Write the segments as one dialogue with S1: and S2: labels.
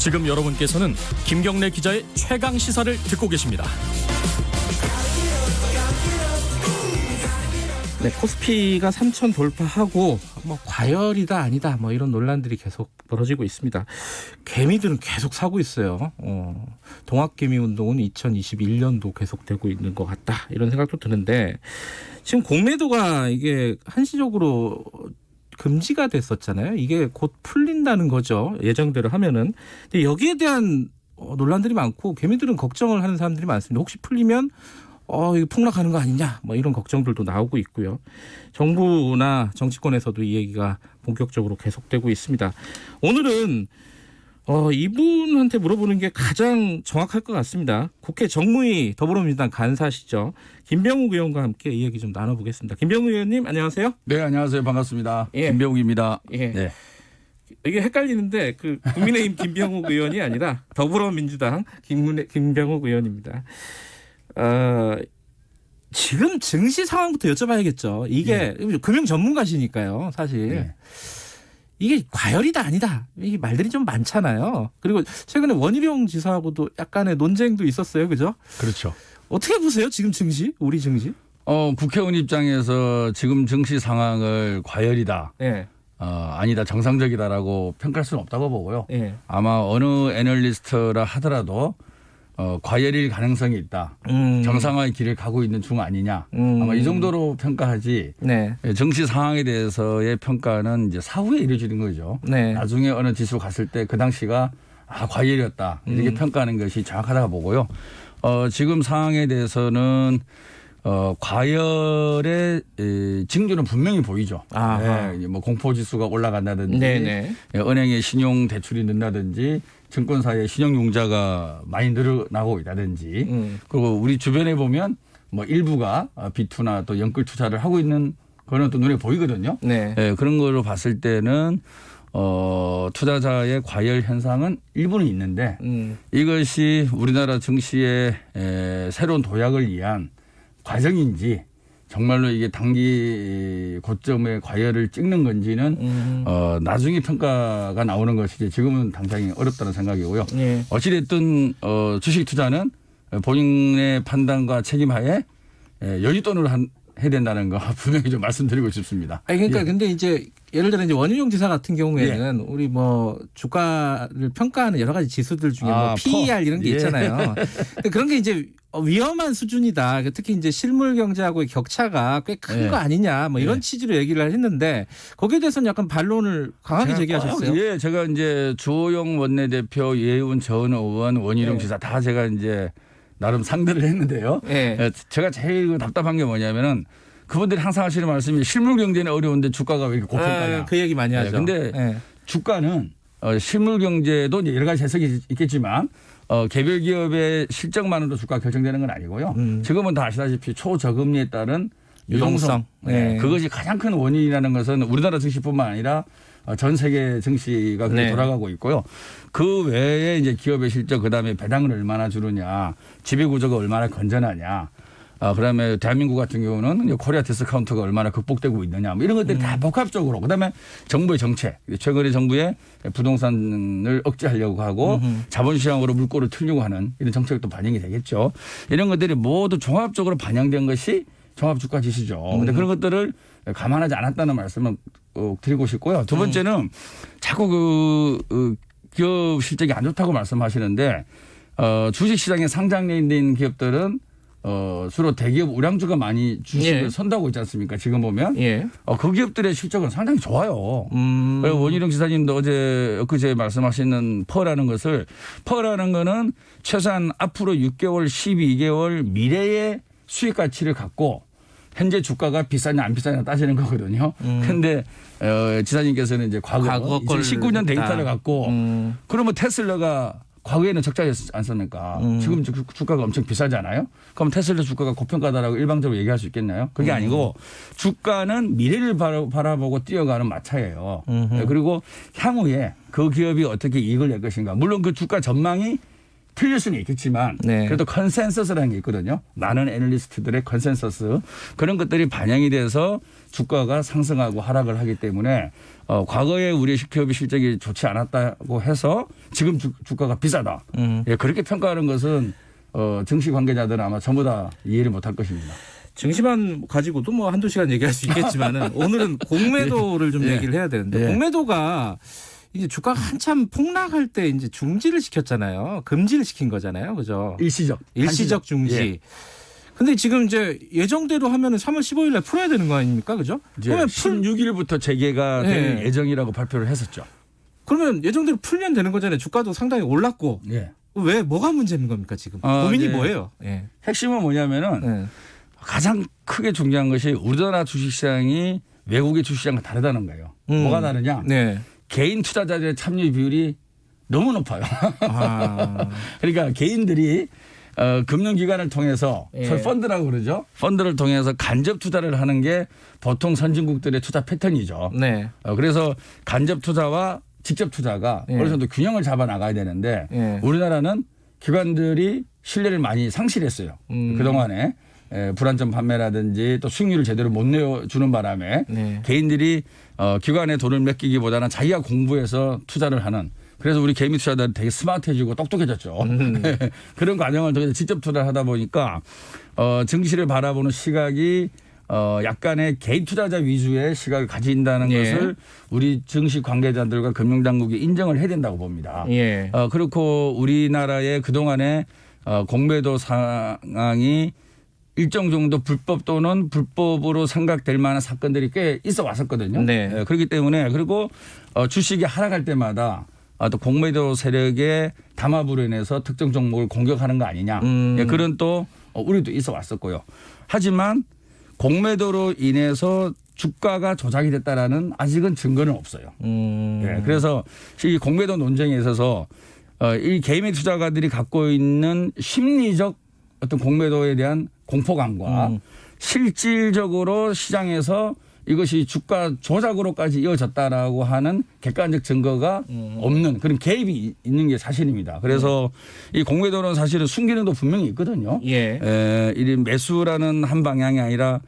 S1: 지금 여러분께서는 김경래 기자의 최강 시사를 듣고 계십니다.
S2: 네, 코스피가 3천 돌파하고 과열이다 아니다 이런 논란들이 계속 벌어지고 있습니다. 개미들은 계속 사고 있어요. 동학개미 운동은 2021년도 계속되고 있는 것 같다 이런 생각도 드는데 지금 공매도가 이게 한시적으로 금지가 됐었잖아요. 이게 곧 풀린다는 거죠. 예정대로 하면은. 근데 여기에 대한 논란들이 많고 개미들은 걱정을 하는 사람들이 많습니다. 혹시 풀리면 이거 폭락하는 거 아니냐 이런 걱정들도 나오고 있고요. 정부나 정치권에서도 이 얘기가 본격적으로 계속되고 있습니다. 오늘은 이분한테 물어보는 게 가장 정확할 것 같습니다. 국회 정무위 더불어민주당 간사시죠. 김병욱 의원과 함께 이 얘기 좀 나눠보겠습니다. 김병욱 의원님 안녕하세요.
S3: 네, 안녕하세요. 반갑습니다.
S2: 예.
S3: 김병욱입니다.
S2: 예.
S3: 네.
S1: 이게 헷갈리는데 국민의힘 김병욱 의원이 아니라 더불어민주당 김병욱 의원입니다. 지금 증시 상황부터 여쭤봐야겠죠. 이게 금융 전문가시니까요, 사실.
S3: 네.
S1: 이게 과열이다 아니다. 이게 말들이 좀 많잖아요. 그리고 최근에 원희룡 지사하고도 약간의 논쟁도 있었어요. 그죠?
S3: 그렇죠.
S1: 어떻게 보세요? 지금 증시? 우리 증시?
S3: 국회의원 입장에서 지금 증시 상황을 과열이다.
S1: 네.
S3: 아니다. 정상적이다라고 평가할 수는 없다고 보고요.
S1: 네.
S3: 아마 어느 애널리스트라 하더라도 과열일 가능성이 있다. 정상화의 길을 가고 있는 중 아니냐. 아마 이 정도로 평가하지.
S1: 네.
S3: 증시 상황에 대해서의 평가는 이제 사후에 이루어지는 거죠.
S1: 네.
S3: 나중에 어느 지수 갔을 때 그 당시가 과열이었다. 이렇게 평가하는 것이 정확하다고 보고요. 지금 상황에 대해서는 과열의 징조는 분명히 보이죠. 네, 공포지수가 올라간다든지,
S1: 네네.
S3: 은행의 신용 대출이 는다든지, 증권사의 신용융자가 많이 늘어나고 있다든지, 그리고 우리 주변에 보면 일부가 B2나 또 연끌 투자를 하고 있는 거는 또 눈에 보이거든요.
S1: 네.
S3: 네, 그런 걸로 봤을 때는 투자자의 과열 현상은 일부는 있는데 이것이 우리나라 증시의 새로운 도약을 위한 과정인지 정말로 이게 단기 고점의 과열을 찍는 건지는 나중에 평가가 나오는 것이지 지금은 당장이 어렵다는 생각이고요.
S1: 예.
S3: 어찌됐든 주식 투자는 본인의 판단과 책임하에 여윳돈으로 해야 된다는 거 분명히 좀 말씀드리고 싶습니다.
S2: 그러니까
S3: 예.
S2: 근데 이제 예를 들어 이제 원희룡 지사 같은 경우에는 우리 주가를 평가하는 여러 가지 지수들 중에 PER 이런 게 있잖아요. 근데 그런 게 이제 위험한 수준이다. 특히 이제 실물 경제하고의 격차가 꽤 큰 거 아니냐 이런 취지로 얘기를 했는데 거기에 대해서는 약간 반론을 강하게 제기하셨어요.
S3: 예, 제가 이제 주호영 원내대표, 예훈 전 의원, 원희룡 지사 다 제가 이제 나름 상대를 했는데요.
S2: 네.
S3: 제가 제일 답답한 게 뭐냐면은 그분들이 항상 하시는 말씀이 실물 경제는 어려운데 주가가 왜 이렇게 고평가냐.
S2: 그 얘기 많이 하죠.
S3: 근데 주가는 실물 경제도 이제 여러 가지 해석이 있겠지만 개별 기업의 실적만으로 주가가 결정되는 건 아니고요. 지금은 다 아시다시피 초저금리에 따른 유동성.
S2: 네.
S3: 그것이 가장 큰 원인이라는 것은 우리나라 증시뿐만 아니라 전 세계 증시가 그렇게 돌아가고 있고요. 그 외에 이제 기업의 실적, 그다음에 배당을 얼마나 주느냐, 지배 구조가 얼마나 건전하냐, 그다음에 대한민국 같은 경우는 코리아 디스카운트가 얼마나 극복되고 있느냐, 이런 것들이 다 복합적으로, 그다음에 정부의 정책, 최근에 정부의 부동산을 억제하려고 하고 자본시장으로 물꼬를 틀려고 하는 이런 정책도 반영이 되겠죠. 이런 것들이 모두 종합적으로 반영된 것이 종합주가 지수죠. 그런데 그런 것들을 감안하지 않았다는 말씀을 드리고 싶고요. 두 번째는 자꾸 기업 실적이 안 좋다고 말씀하시는데 주식시장에 상장돼 있는 기업들은 주로 대기업 우량주가 많이 주식을 선다고 있지 않습니까? 지금 보면 그 기업들의 실적은 상당히 좋아요. 원희룡 지사님도 엊그제 말씀하시는 퍼라는 거는 최소한 앞으로 6개월, 12개월 미래의 수익 가치를 갖고 현재 주가가 비싸냐 안 비싸냐 따지는 거거든요. 그런데 지사님께서는 이제 과거 2019년 데이터를 갖고 그러면 테슬라가 과거에는 적자였지 않습니까? 지금 주가가 엄청 비싸잖아요. 그럼 테슬라 주가가 고평가다라고 일방적으로 얘기할 수 있겠나요? 그게 아니고 주가는 미래를 바라보고 뛰어가는 마차예요. 그리고 향후에 그 기업이 어떻게 이익을 낼 것인가. 물론 그 주가 전망이 틀릴 수는 있겠지만
S2: 네.
S3: 그래도 컨센서스라는 게 있거든요. 많은 애널리스트들의 컨센서스 그런 것들이 반영이 돼서 주가가 상승하고 하락을 하기 때문에 과거에 우리 기업의 실적이 좋지 않았다고 해서 지금 주가가 비싸다. 예, 그렇게 평가하는 것은 증시 관계자들은 아마 전부 다 이해를 못할 것입니다.
S2: 증시만 가지고도 뭐 한두 시간 얘기할 수 있겠지만은 오늘은 공매도를 좀
S3: 예.
S2: 얘기를 해야 되는데
S3: 예.
S2: 공매도가 이제 주가가 한참 폭락할 때 이제 중지를 시켰잖아요. 금지를 시킨 거잖아요. 그죠? 일시적 중지.
S3: 예.
S2: 근데 지금 이제 예정대로 하면은 3월 15일 날 풀어야 되는 거 아닙니까? 그죠?
S3: 이제
S2: 그러면
S3: 16일부터 재개가 될
S2: 예.
S3: 예정이라고 발표를 했었죠.
S2: 그러면 예정대로 풀면 되는 거잖아요. 주가도 상당히 올랐고.
S3: 예.
S2: 왜 뭐가 문제인 겁니까, 지금? 고민이
S3: 네.
S2: 뭐예요? 예.
S3: 핵심은 뭐냐면은
S2: 예.
S3: 가장 크게 중요한 것이 우리나라 주식시장이 외국의 주식시장과 다르다는 거예요. 뭐가 다르냐?
S2: 네.
S3: 개인 투자자들의 참여 비율이 너무 높아요.
S2: 아.
S3: 그러니까 개인들이 금융기관을 통해서
S2: 예.
S3: 소위 펀드라고 그러죠. 펀드를 통해서 간접 투자를 하는 게 보통 선진국들의 투자 패턴이죠.
S2: 네.
S3: 그래서 간접 투자와 직접 투자가
S2: 예.
S3: 어느 정도 균형을 잡아 나가야 되는데
S2: 예.
S3: 우리나라는 기관들이 신뢰를 많이 상실했어요. 그동안에 불안전 판매라든지 또 수익률을 제대로 못 내주는 바람에
S2: 네.
S3: 개인들이 기관에 돈을 맡기기보다는 자기가 공부해서 투자를 하는 그래서 우리 개미 투자자들이 되게 스마트해지고 똑똑해졌죠. 그런 과정을 통해서 직접 투자를 하다 보니까 증시를 바라보는 시각이 약간의 개인 투자자 위주의 시각을 가진다는
S2: 예.
S3: 것을 우리 증시 관계자들과 금융당국이 인정을 해야 된다고 봅니다.
S2: 예.
S3: 그렇고 우리나라의 그동안의 공매도 상황이 일정 정도 불법 또는 불법으로 생각될 만한 사건들이 꽤 있어 왔었거든요.
S2: 네.
S3: 그렇기 때문에 그리고 주식이 하락할 때마다 또 공매도 세력의 담합으로 인해서 특정 종목을 공격하는 거 아니냐. 그런 또 우리도 있어 왔었고요. 하지만 공매도로 인해서 주가가 조작이 됐다라는 아직은 증거는 없어요. 그래서 이 공매도 논쟁에 있어서 이 개미 투자가들이 갖고 있는 심리적 어떤 공매도에 대한 공포감과 실질적으로 시장에서 이것이 주가 조작으로까지 이어졌다라고 하는 객관적 증거가 없는 그런 개입이 있는 게 사실입니다. 그래서 이 공매도는 사실은 순기능도 분명히 있거든요.
S2: 예.
S3: 이 매수라는 한 방향이 아니라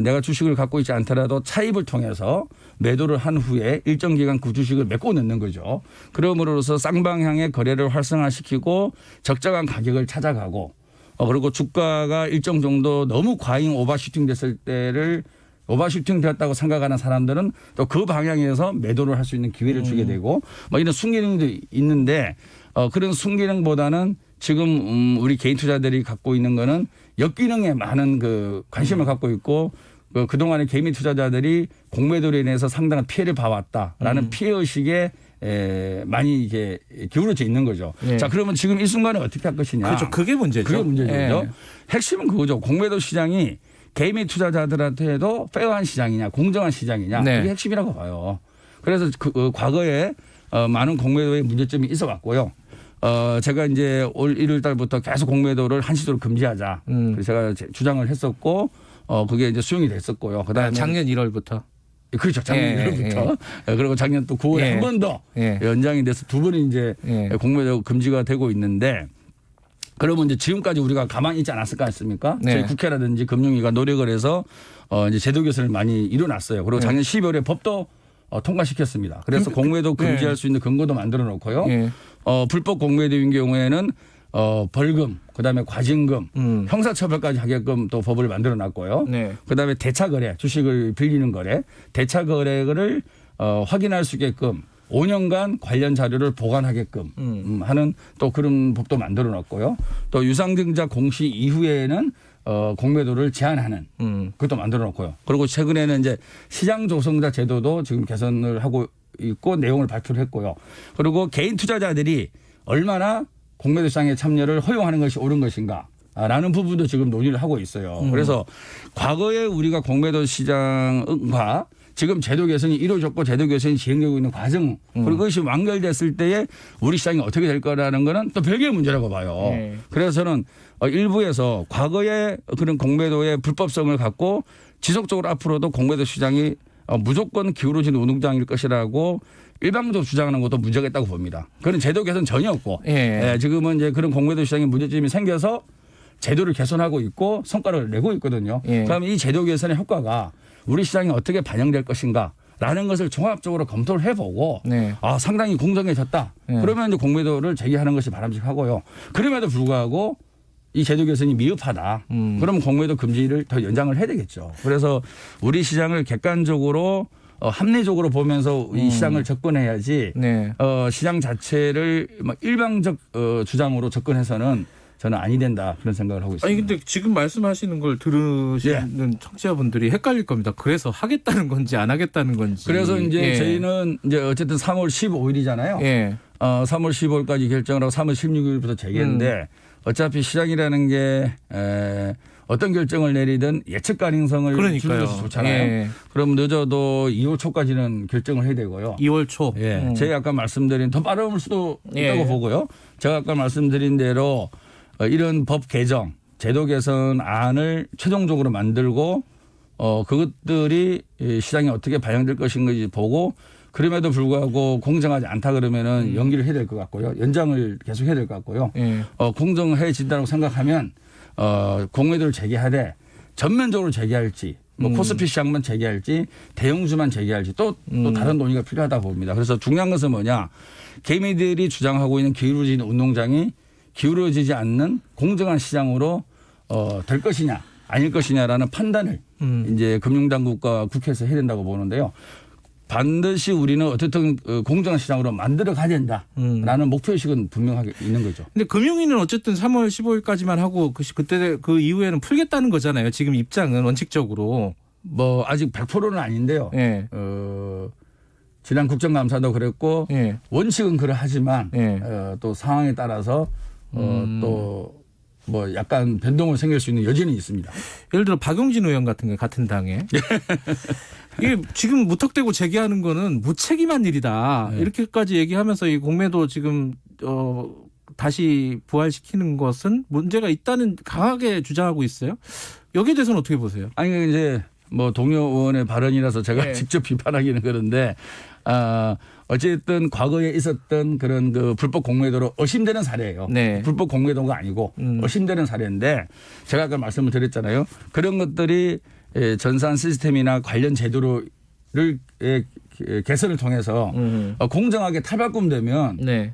S3: 내가 주식을 갖고 있지 않더라도 차입을 통해서 매도를 한 후에 일정 기간 그 주식을 메꿔 넣는 거죠. 그러므로써 쌍방향의 거래를 활성화시키고 적정한 가격을 찾아가고 그리고 주가가 일정 정도 너무 과잉 오버슈팅 됐을 때를 오버슈팅 되었다고 생각하는 사람들은 또 그 방향에서 매도를 할 수 있는 기회를 주게 되고 뭐 이런 순기능도 있는데 그런 순기능보다는 지금 우리 개인 투자들이 갖고 있는 거는 역기능에 많은 그 관심을 갖고 있고 그동안의 개미 투자자들이 공매도로 인해서 상당한 피해를 봐왔다라는 피해의식에 많이 이게 기울어져 있는 거죠.
S2: 예.
S3: 자, 그러면 지금 이 순간에 어떻게 할 것이냐.
S2: 그렇죠. 그게 문제죠.
S3: 그게 문제죠.
S2: 예.
S3: 그죠? 핵심은 그거죠. 공매도 시장이 개미 투자자들한테도 페어한 시장이냐 공정한 시장이냐
S2: 네.
S3: 그게 핵심이라고 봐요. 그래서 과거에 많은 공매도의 문제점이 있어 왔고요. 제가 이제 올 1월 달부터 계속 공매도를 한시적으로 금지하자. 그래서 제가 주장을 했었고 그게 이제 수용이 됐었고요. 그다음에
S2: 작년 1월부터.
S3: 그렇죠. 작년 1월부터. 그리고 작년 또 9월에 한 번 더 연장이 돼서 두 번이 이제 공매도 금지가 되고 있는데 그러면 이제 지금까지 우리가 가만히 있지 않았을 거 아닙니까?
S2: 네.
S3: 저희 국회라든지 금융위가 노력을 해서 이제 제도 개선을 많이 이뤄놨어요. 그리고 작년 12월에 법도 통과시켰습니다. 그래서 공매도 금지할 수 있는 근거도 만들어 놓고요. 불법 공매도인 경우에는 벌금, 그다음에 과징금, 형사처벌까지 하게끔 또 법을 만들어 놨고요.
S2: 네.
S3: 그다음에 대차거래, 주식을 빌리는 거래, 대차거래를 확인할 수 있게끔 5년간 관련 자료를 보관하게끔 하는 또 그런 법도 만들어 놨고요. 또 유상증자 공시 이후에는 공매도를 제한하는 그것도 만들어 놓고요. 그리고 최근에는 이제 시장 조성자 제도도 지금 개선을 하고 있고 내용을 발표를 했고요. 그리고 개인 투자자들이 얼마나 공매도 시장에 참여를 허용하는 것이 옳은 것인가 라는 부분도 지금 논의를 하고 있어요. 그래서 과거에 우리가 공매도 시장과 지금 제도 개선이 이루어졌고 제도 개선이 진행되고 있는 과정 그리고 그것이 완결됐을 때에 우리 시장이 어떻게 될 거라는 거는 또 별개의 문제라고 봐요.
S2: 네.
S3: 그래서 저는 일부에서 과거의 그런 공매도의 불법성을 갖고 지속적으로 앞으로도 공매도 시장이 무조건 기울어진 운동장일 것이라고 일방적으로 주장하는 것도 문제가 있다고 봅니다. 그런 제도 개선 전혀 없고
S1: 예.
S3: 지금은 이제 그런 공매도 시장에 문제점이 생겨서 제도를 개선하고 있고 성과를 내고 있거든요.
S1: 예.
S3: 그러면 이 제도 개선의 효과가 우리 시장에 어떻게 반영될 것인가라는 것을 종합적으로 검토를 해보고
S1: 네.
S3: 상당히 공정해졌다.
S1: 예.
S3: 그러면 이제 공매도를 제기하는 것이 바람직하고요. 그럼에도 불구하고 이 제도 개선이 미흡하다. 그러면 공매도 금지를 더 연장을 해야 되겠죠. 그래서 우리 시장을 객관적으로 합리적으로 보면서 이 시장을 접근해야지
S1: 네.
S3: 시장 자체를 막 일방적 주장으로 접근해서는 저는 아니 된다 그런 생각을 하고 있습니다.
S1: 아니 근데 지금 말씀하시는 걸 들으시는 청취자분들이 헷갈릴 겁니다. 그래서 하겠다는 건지 안 하겠다는 건지.
S3: 그래서 이제
S1: 예.
S3: 저희는 이제 어쨌든 3월 15일이잖아요.
S1: 예.
S3: 3월 15일까지 결정을 하고 3월 16일부터 재개했는데 어차피 시장이라는 게 어떤 결정을 내리든 예측 가능성을 주는
S1: 그러니까요.
S3: 것이 좋잖아요.
S1: 예.
S3: 그럼 늦어도 2월 초까지는 결정을 해야 되고요.
S1: 2월 초.
S3: 예. 제가 아까 말씀드린 더 빠를 수도 있다고
S1: 예.
S3: 보고요. 제가 아까 말씀드린 대로 이런 법 개정, 제도 개선 안을 최종적으로 만들고 그것들이 시장에 어떻게 반영될 것인지 보고 그럼에도 불구하고 공정하지 않다 그러면은 연기를 해야 될 것 같고요. 연장을 계속 해야 될 것 같고요.
S1: 예.
S3: 공정해진다고 생각하면 공매도를 재개하되 전면적으로 재개할지 뭐 코스피 시장만 재개할지 대형주만 재개할지 또 다른 논의가 필요하다 봅니다. 그래서 중요한 것은 뭐냐. 개미들이 주장하고 있는 기울어진 운동장이 기울어지지 않는 공정한 시장으로 될 것이냐 아닐 것이냐라는 판단을 이제 금융당국과 국회에서 해야 된다고 보는데요. 반드시 우리는 어쨌든 공정한 시장으로 만들어 가야 된다라는 목표의식은 분명하게 있는 거죠.
S1: 근데 금융위는 어쨌든 3월 15일까지만 하고 그때 그 이후에는 풀겠다는 거잖아요. 지금 입장은 원칙적으로.
S3: 뭐 아직 100%는 아닌데요.
S1: 예.
S3: 지난 국정감사도 그랬고
S1: 예.
S3: 원칙은 그러하지만
S1: 예.
S3: 또 상황에 따라서 또 뭐 약간 변동을 생길 수 있는 여지는 있습니다.
S1: 예를 들어 박용진 의원 같은 게 같은 당에 이게 지금 무턱대고 제기하는 거는 무책임한 일이다.
S3: 네.
S1: 이렇게까지 얘기하면서 이 공매도 지금 다시 부활시키는 것은 문제가 있다는 강하게 주장하고 있어요. 여기에 대해서는 어떻게 보세요?
S3: 아니 이제 뭐 동료 의원의 발언이라서 제가
S1: 네.
S3: 직접 비판하기는 그런데 어쨌든 과거에 있었던 그런 그 불법 공매도로 의심되는 사례예요.
S1: 네.
S3: 불법 공매도가 아니고 의심되는 사례인데 제가 아까 말씀을 드렸잖아요. 그런 것들이 전산 시스템이나 관련 제도를 개선을 통해서 공정하게 탈바꿈되면
S1: 네.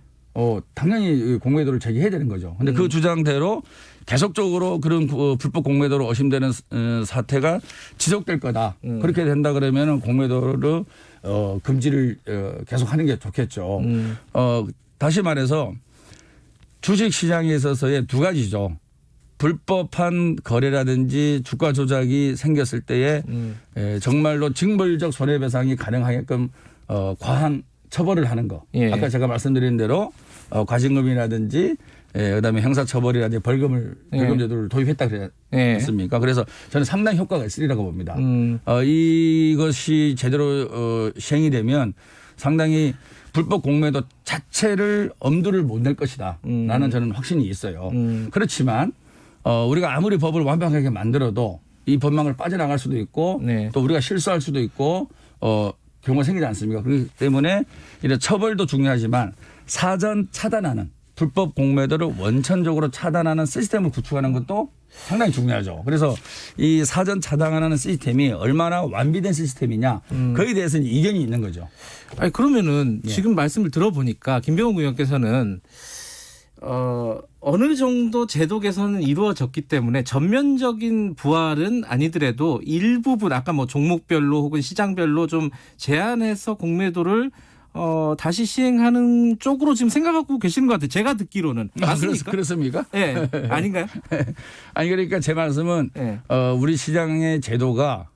S3: 당연히 공매도를 제기해야 되는 거죠. 근데 그 주장대로 계속적으로 그런 불법 공매도로 의심되는 사태가 지속될 거다. 그렇게 된다 그러면 공매도를 금지를 계속하는 게 좋겠죠. 다시 말해서 주식 시장에 있어서의 두 가지죠. 불법한 거래라든지 주가 조작이 생겼을 때에 정말로 징벌적 손해배상이 가능하게끔 과한 처벌을 하는 거.
S1: 예.
S3: 아까 제가 말씀드린 대로 과징금이라든지 그다음에 형사처벌이라든지 벌금 제도를 도입했다 그랬습니까? 그래서 저는 상당히 효과가 있으리라고 봅니다. 이것이 제대로 시행이 되면 상당히 불법 공매도 자체를 엄두를 못 낼 것이다 라는 저는 확신이 있어요. 그렇지만 우리가 아무리 법을 완벽하게 만들어도 이 법망을 빠져나갈 수도 있고
S1: 네.
S3: 또 우리가 실수할 수도 있고 경우가 생기지 않습니까? 그렇기 때문에 이런 처벌도 중요하지만 사전 차단하는 불법 공매도를 원천적으로 차단하는 시스템을 구축하는 것도 상당히 중요하죠. 그래서 이 사전 차단하는 시스템이 얼마나 완비된 시스템이냐 거기에 대해서는 이견이 있는 거죠.
S1: 아니 그러면은
S3: 예.
S1: 지금 말씀을 들어보니까 김병훈 의원께서는 어느 정도 제도 개선은 이루어졌기 때문에 전면적인 부활은 아니더라도 일부분 아까 뭐 종목별로 혹은 시장별로 좀 제한해서 공매도를 다시 시행하는 쪽으로 지금 생각하고 계시는 것 같아요. 제가 듣기로는. 맞습니까?
S3: 그렇습니까?
S1: 예. 아닌가요?
S3: 아니 그러니까 제 말씀은
S1: 예.
S3: 우리 시장의 제도가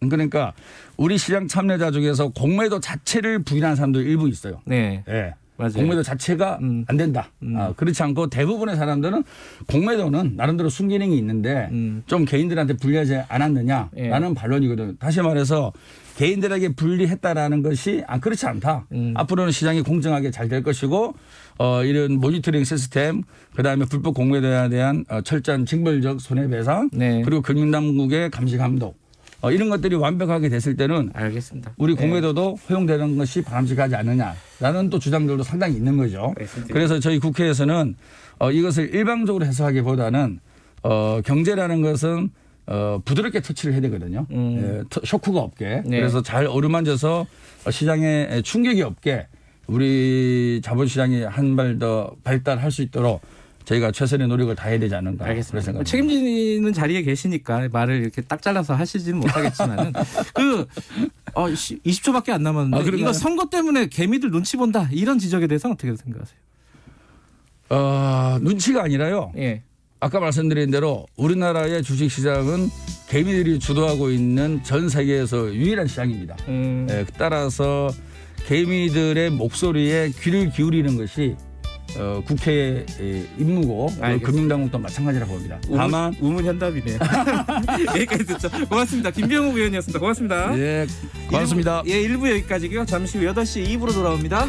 S3: 그러니까 우리 시장 참여자 중에서 공매도 자체를 부인하는 사람도 일부 있어요.
S1: 네.
S3: 예.
S1: 맞아요.
S3: 공매도 자체가 안 된다. 그렇지 않고 대부분의 사람들은 공매도는 나름대로 순기능이 있는데 좀 개인들한테 불리하지 않았느냐라는
S1: 예.
S3: 반론이거든요. 다시 말해서 개인들에게 불리했다라는 것이 그렇지 않다. 앞으로는 시장이 공정하게 잘 될 것이고 이런 모니터링 시스템 그다음에 불법 공매도에 대한 철저한 징벌적 손해배상
S1: 네.
S3: 그리고 금융당국의 감시 감독 이런 것들이 완벽하게 됐을 때는
S1: 알겠습니다.
S3: 우리
S1: 네.
S3: 공매도도 허용되는 것이 바람직하지 않느냐라는 또 주장들도 상당히 있는 거죠.
S1: 알겠습니다.
S3: 그래서 저희 국회에서는 이것을 일방적으로 해석하기보다는 경제라는 것은 부드럽게 터치를 해야 되거든요. 쇼크가 없게.
S1: 네.
S3: 그래서 잘 어루만져서 시장에 충격이 없게 우리 자본시장이 한 발 더 발달할 수 있도록 저희가 최선의 노력을 다해야 되지 않는가.
S1: 알겠습니다.
S3: 그런 생각입니다.
S1: 책임지는 자리에 계시니까 말을 이렇게 딱 잘라서 하시지는 못하겠지만은 20초밖에 안 남았는데
S3: 그런가요?
S1: 이거 선거 때문에 개미들 눈치 본다 이런 지적에 대해서는 어떻게 생각하세요?
S3: 눈치가 아니라요.
S1: 예.
S3: 아까 말씀드린 대로 우리나라의 주식시장은 개미들이 주도하고 있는 전 세계에서 유일한 시장입니다. 따라서 개미들의 목소리에 귀를 기울이는 것이 국회의 임무고 금융당국도 마찬가지라고 봅니다. 다만
S1: 우문현답이네요. 여기까지 듣죠. 고맙습니다. 김병욱 의원이었습니다. 고맙습니다.
S3: 예, 고맙습니다.
S1: 1부 여기까지고요. 잠시 후 8시 2부로 돌아옵니다.